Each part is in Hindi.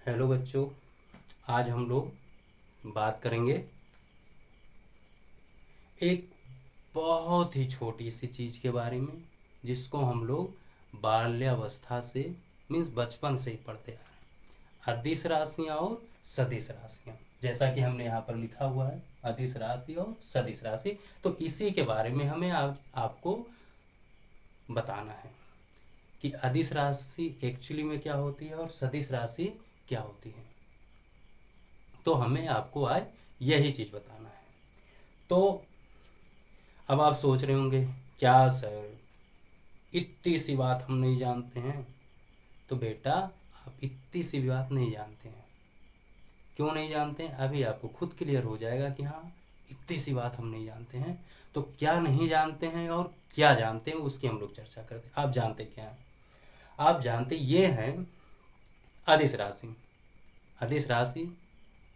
हेलो बच्चों, आज हम लोग बात करेंगे एक बहुत ही छोटी सी चीज़ के बारे में जिसको हम लोग बाल्यावस्था से मीन्स बचपन से ही पढ़ते आ रहे हैं। अदिश राशियाँ और सदिश राशियाँ, जैसा कि हमने यहाँ पर लिखा हुआ है अदिश राशि और सदिश राशि। तो इसी के बारे में हमें आपको बताना है कि अदिश राशि एक्चुअली में क्या होती है और सदिश राशि क्या होती है। तो हमें आपको आज यही चीज़ बताना है। तो अब आप सोच रहे होंगे, क्या सर इतनी सी बात हम नहीं जानते हैं। तो बेटा, आप इतनी सी बात नहीं जानते हैं। क्यों नहीं जानते हैं अभी आपको खुद क्लियर हो जाएगा कि हाँ, इतनी सी बात हम नहीं जानते हैं। तो क्या नहीं जानते हैं और क्या जानते हैं उसकी हम लोग चर्चा करते हैं। आप जानते क्या हैं? आप जानते ये हैं अदिश राशि। अदिश राशि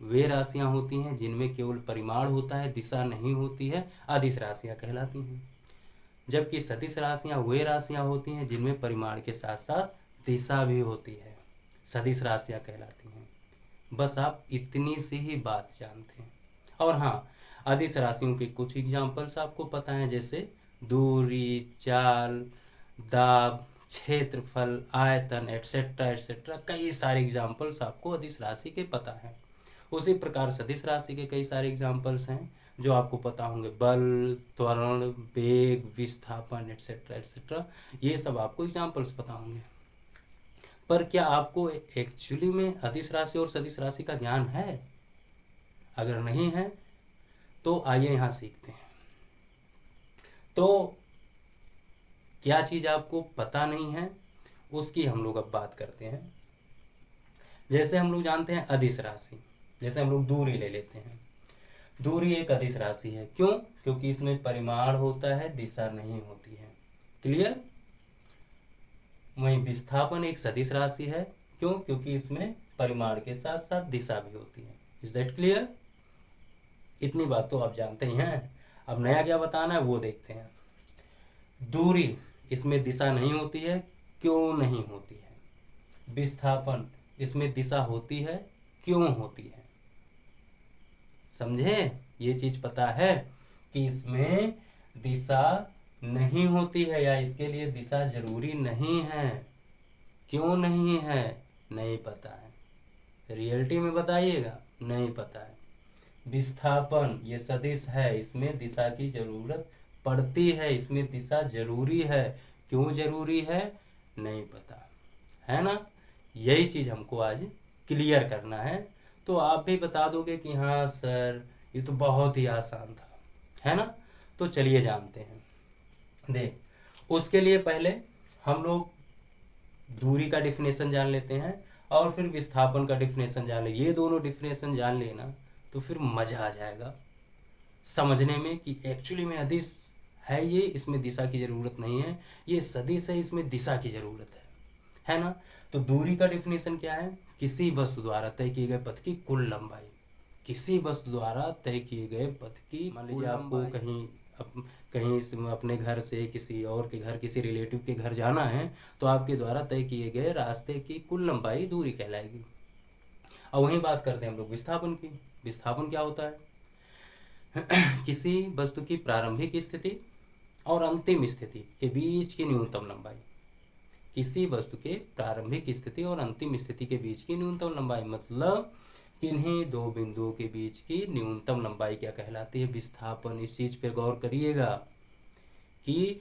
वे राशियां होती हैं जिनमें केवल परिमाण होता है, दिशा नहीं होती है, अदिश राशियां कहलाती हैं। जबकि सदिश राशियां वे राशियां होती हैं जिनमें परिमाण के साथ साथ दिशा भी होती है, सदिश राशियां कहलाती हैं। बस आप इतनी सी ही बात जानते हैं। और हाँ, अदिश राशियों के कुछ एग्जाम्पल्स आपको पता है, जैसे दूरी, चाल, दाब, क्षेत्रफल, आयतन एटसेट्रा एटसेट्रा। कई सारे एग्जाम्पल्स आपको अदिश राशि के पता हैं। उसी प्रकार सदिश राशि के कई सारे एग्जाम्पल्स हैं जो आपको पता होंगे, बल, त्वरण, वेग, विस्थापन एटसेट्रा एटसेट्रा। ये सब आपको एग्जाम्पल्स पता होंगे। पर क्या आपको एक्चुअली में अदिश राशि और सदिश राशि का ज्ञान है? अगर नहीं है तो आइए यहाँ सीखते हैं। तो क्या चीज़ आपको पता नहीं है उसकी हम लोग अब बात करते हैं। जैसे हम लोग जानते हैं अदिश राशि, जैसे हम लोग दूरी ले लेते हैं। दूरी एक अदिश राशि है। क्यों? क्योंकि इसमें परिमाण होता है, दिशा नहीं होती है। क्लियर? वहीं विस्थापन एक सदिश राशि है। क्यों? क्योंकि इसमें परिमाण के साथ साथ दिशा भी होती है। Is that clear? इतनी बात तो आप जानते ही हैं। अब नया क्या बताना है वो देखते हैं। दूरी, इसमें दिशा नहीं होती है। क्यों नहीं होती है? विस्थापन, इसमें दिशा होती है। क्यों होती है? समझे? ये चीज पता है कि इसमें दिशा नहीं होती है या इसके लिए दिशा जरूरी नहीं है। क्यों नहीं है? नहीं पता है। रियलिटी में बताइएगा, नहीं पता है। विस्थापन, ये सदिश है, इसमें दिशा की जरूरत पड़ती है, इसमें दिशा जरूरी है। क्यों जरूरी है? नहीं पता है ना। यही चीज हमको आज क्लियर करना है। तो आप भी बता दोगे कि हाँ सर, ये तो बहुत ही आसान था, है ना। तो चलिए जानते हैं। देख, उसके लिए पहले हम लोग दूरी का डिफिनेशन जान लेते हैं और फिर विस्थापन का डिफिनेशन जान ले। ये दोनों डिफिनेशन जान लेना तो फिर मजा आ जाएगा समझने में कि एक्चुअली में अदिश है ये, इसमें दिशा की जरूरत नहीं है। ये सदिश है, इसमें दिशा की जरूरत है ना। तो दूरी का डिफिनेशन क्या है? किसी वस्तु द्वारा तय किए गए पथ की कुल लंबाई। किसी वस्तु द्वारा तय किए गए पथ की, मान लीजिए आपको कहीं अपने घर से किसी और के घर, किसी रिलेटिव के घर जाना है, तो आपके द्वारा तय किए गए रास्ते की कुल लंबाई दूरी कहलाएगी। और वहीं बात करते हैं हम लोग विस्थापन की। विस्थापन क्या होता है? किसी वस्तु की प्रारंभिक स्थिति और अंतिम स्थिति के बीच की न्यूनतम लंबाई। किसी वस्तु के प्रारंभिक स्थिति और अंतिम स्थिति के बीच की न्यूनतम लंबाई, मतलब किन्हीं दो बिंदुओं के बीच की न्यूनतम लंबाई क्या कहलाती है? विस्थापन। इस चीज पे गौर करिएगा कि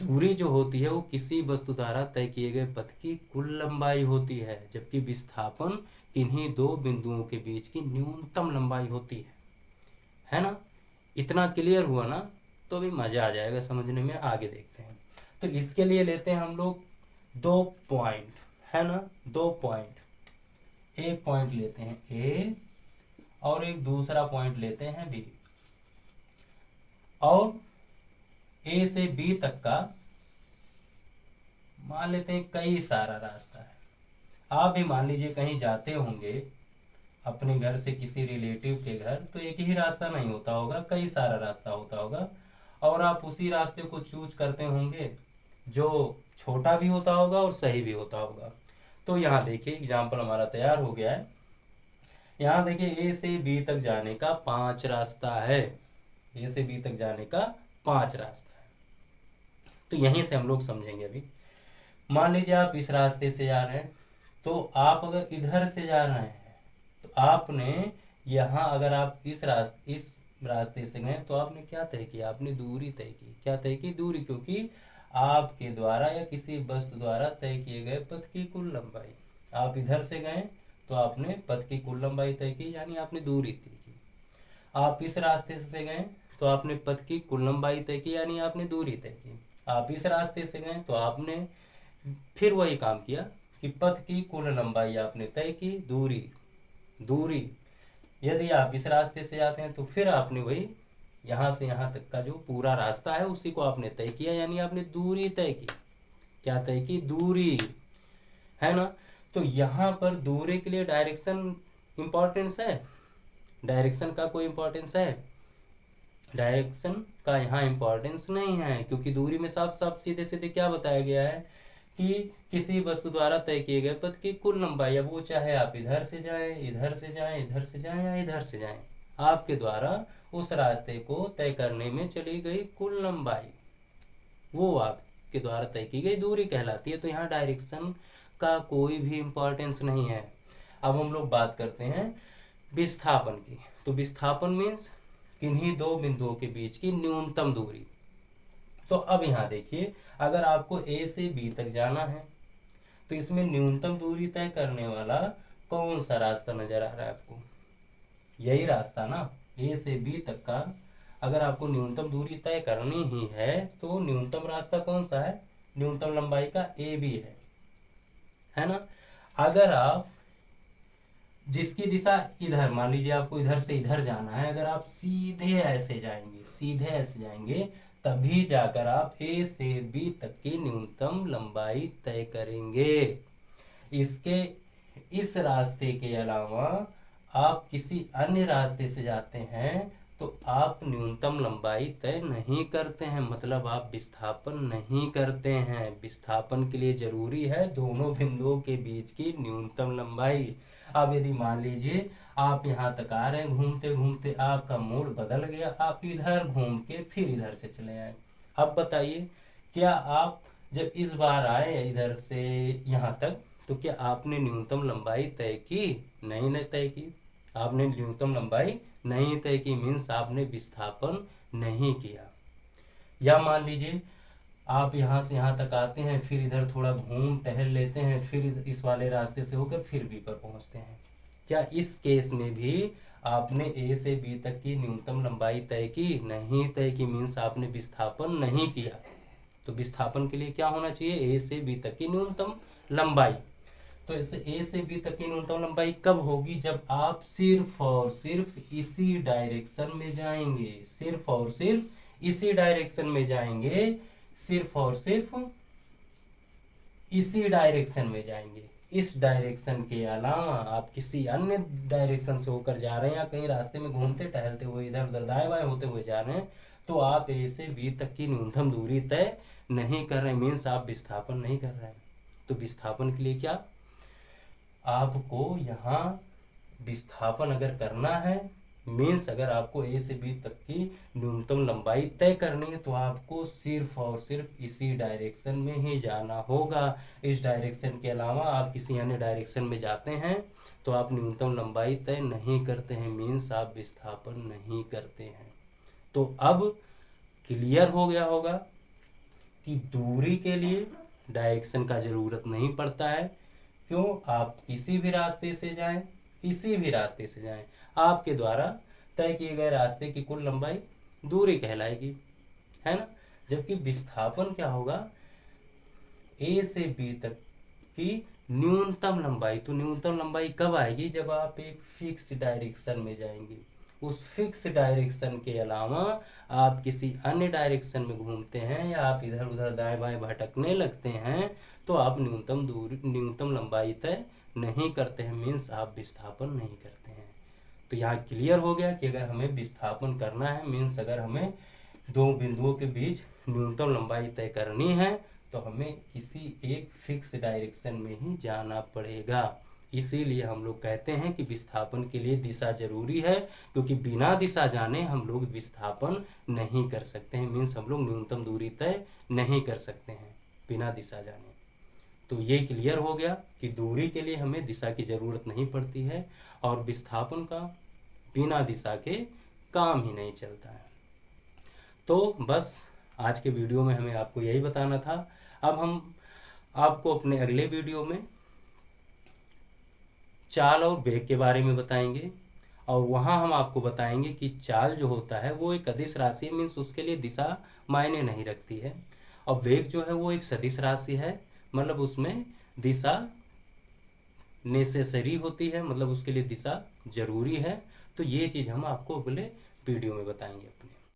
दूरी जो होती है वो किसी वस्तु द्वारा तय किए गए पथ की कुल लंबाई होती है, जबकि विस्थापन किन्हीं दो बिंदुओं के बीच की न्यूनतम लंबाई होती है ना। इतना क्लियर हुआ ना, तो भी मजा आ जाएगा समझने में। आगे देखते हैं। तो इसके लिए लेते हैं हम लोग 2 पॉइंट, है ना। 2 पॉइंट, एक पॉइंट लेते हैं ए और एक दूसरा पॉइंट लेते हैं बी। और ए से बी तक का मान लेते हैं कई सारा रास्ता है। आप भी मान लीजिए कहीं जाते होंगे अपने घर से किसी रिलेटिव के घर, तो एक ही रास्ता नहीं होता होगा, कई सारा रास्ता होता होगा। और आप उसी रास्ते को चूज करते होंगे जो छोटा भी होता होगा और सही भी होता होगा। तो यहाँ देखिए एग्जाम्पल हमारा तैयार हो गया है। यहाँ देखिए ए से बी तक जाने का 5 रास्ता है, ए से बी तक जाने का 5 रास्ता है। तो यहीं से हम लोग समझेंगे अभी। मान लीजिए आप इस रास्ते से जा रहे हैं, तो आप अगर इधर से जा रहे हैं तो आपने यहाँ अगर आप इस रास्ते से गए तो आपने क्या तय किया, आपने दूरी तय की। क्या तय की? दूरी, क्योंकि आपके द्वारा या किसी वस्तु द्वारा तय किए गए पथ की कुल लंबाई। आप इधर से गए तो आपने पथ की कुल लंबाई तय की, यानी आपने दूरी तय की। आप इस रास्ते से गए तो आपने पथ की कुल लंबाई तय की, यानी आपने दूरी तय की। आप इस रास्ते से गए तो आपने फिर वही काम किया कि पथ की कुल लंबाई आपने तय की, दूरी। यदि आप इस रास्ते से जाते हैं तो फिर आपने वही यहाँ से यहाँ तक का जो पूरा रास्ता है उसी को आपने तय किया, यानी आपने दूरी तय की। क्या तय की? दूरी, है ना। तो यहाँ पर दूरी के लिए डायरेक्शन इंपॉर्टेंस है? डायरेक्शन का कोई इंपॉर्टेंस है? डायरेक्शन का यहाँ इंपॉर्टेंस नहीं है, क्योंकि दूरी में साफ साफ सीधे सीधे क्या बताया गया है कि किसी वस्तु द्वारा तय किए गए पथ की कुल लंबाई। अब वो चाहे आप इधर से जाएं, इधर से जाएं, इधर से जाएं या इधर से जाएं, आपके द्वारा उस रास्ते को तय करने में चली गई कुल लंबाई वो आपके द्वारा तय की गई दूरी कहलाती है। तो यहाँ डायरेक्शन का कोई भी इम्पोर्टेंस नहीं है। अब हम लोग बात करते हैं विस्थापन की। तो विस्थापन मीन्स किन्हीं दो बिंदुओं के बीच की न्यूनतम दूरी। तो अब यहाँ देखिए, अगर आपको ए से बी तक जाना है तो इसमें न्यूनतम दूरी तय करने वाला कौन सा रास्ता नजर आ रहा है आपको? यही रास्ता ना, ए से बी तक का अगर आपको न्यूनतम दूरी तय करनी ही है तो न्यूनतम रास्ता कौन सा है? न्यूनतम लंबाई का ए बी है ना। अगर आप जिसकी दिशा इधर, मान लीजिए आपको इधर से इधर जाना है, अगर आप सीधे ऐसे जाएंगे तभी जाकर आप ए से बी तक की न्यूनतम लंबाई तय करेंगे। इस रास्ते के अलावा आप किसी अन्य रास्ते से जाते हैं तो आप न्यूनतम लंबाई तय नहीं करते हैं, मतलब आप विस्थापन नहीं करते हैं। विस्थापन के लिए जरूरी है दोनों बिंदुओं के बीच की न्यूनतम लंबाई। अब यदि मान लीजिए आप यहाँ तक आ रहे हैं, घूमते घूमते आपका मूड बदल गया, आप इधर घूम के फिर इधर से चले आए। अब बताइए, क्या आप जब इस बार आए इधर से यहाँ तक तो क्या आपने न्यूनतम लंबाई तय की? नहीं तय की। आपने न्यूनतम लंबाई नहीं तय की, मीन्स आपने विस्थापन नहीं किया। या मान लीजिए आप यहाँ से यहाँ तक आते हैं, फिर इधर थोड़ा घूम टहल लेते हैं, फिर इस वाले रास्ते से होकर फिर बी पर पहुँचते हैं। क्या इस केस में भी आपने ए से बी तक की न्यूनतम लंबाई तय की? नहीं तय की, मीन्स आपने विस्थापन नहीं किया। तो विस्थापन के लिए क्या होना चाहिए? ए से बी तक की न्यूनतम लंबाई। तो इसे ए से बी तक की न्यूनतम लंबाई कब होगी? जब आप सिर्फ और सिर्फ इसी डायरेक्शन में जाएंगे, सिर्फ और सिर्फ इसी डायरेक्शन में जाएंगे, सिर्फ और सिर्फ इसी डायरेक्शन में जाएंगे। इस डायरेक्शन के अलावा आप किसी अन्य डायरेक्शन से होकर जा रहे हैं या कहीं रास्ते में घूमते टहलते हुए इधर उधर दाएं बाएं होते हुए जा रहे हैं तो आप ए से बी तक की न्यूनतम दूरी तय नहीं कर रहे, मीन्स आप विस्थापन नहीं कर रहे हैं। तो विस्थापन के लिए क्या आपको यहाँ विस्थापन अगर करना है, मीन्स अगर आपको ए से बी तक की न्यूनतम लंबाई तय करनी है तो आपको सिर्फ और सिर्फ इसी डायरेक्शन में ही जाना होगा। इस डायरेक्शन के अलावा आप किसी अन्य डायरेक्शन में जाते हैं तो आप न्यूनतम लंबाई तय नहीं करते हैं, मीन्स आप विस्थापन नहीं करते हैं। तो अब क्लियर हो गया होगा कि दूरी के लिए डायरेक्शन का ज़रूरत नहीं पड़ता है। क्यों? आप किसी भी रास्ते से जाएं, किसी भी रास्ते से जाएं, आपके द्वारा तय किए गए रास्ते की कुल लंबाई दूरी कहलाएगी, है ना। जबकि विस्थापन क्या होगा? ए से बी तक की न्यूनतम लंबाई। तो न्यूनतम लंबाई कब आएगी? जब आप एक फिक्स डायरेक्शन में जाएंगे। उस फिक्स डायरेक्शन के अलावा आप किसी अन्य डायरेक्शन में घूमते हैं या आप इधर उधर दाएं बाएं भटकने लगते हैं तो आप न्यूनतम लंबाई तय नहीं करते हैं, मीन्स आप विस्थापन नहीं करते हैं। तो यहाँ क्लियर हो गया कि अगर हमें विस्थापन करना है, मीन्स अगर हमें दो बिंदुओं के बीच न्यूनतम लंबाई तय करनी है तो तो हमें किसी एक फिक्स डायरेक्शन में ही जाना पड़ेगा। इसीलिए हम लोग कहते हैं कि विस्थापन के लिए दिशा जरूरी है, क्योंकि बिना दिशा जाने हम लोग विस्थापन नहीं कर सकते हैं। मीन्स हम लोग न्यूनतम दूरी तय नहीं कर सकते हैं बिना दिशा जाने। तो ये क्लियर हो गया कि दूरी के लिए हमें दिशा की ज़रूरत नहीं पड़ती है और विस्थापन का बिना दिशा के काम ही नहीं चलता है। तो बस आज के वीडियो में हमें आपको यही बताना था। अब हम आपको अपने अगले वीडियो में चाल और वेग के बारे में बताएंगे, और वहाँ हम आपको बताएंगे कि चाल जो होता है वो एक अदिश राशि, मीन्स उसके लिए दिशा मायने नहीं रखती है, और वेग जो है वो एक सदिश राशि है, मतलब उसमें दिशा नेसेसरी होती है, मतलब उसके लिए दिशा जरूरी है। तो ये चीज़ हम आपको अगले वीडियो में बताएंगे अपने।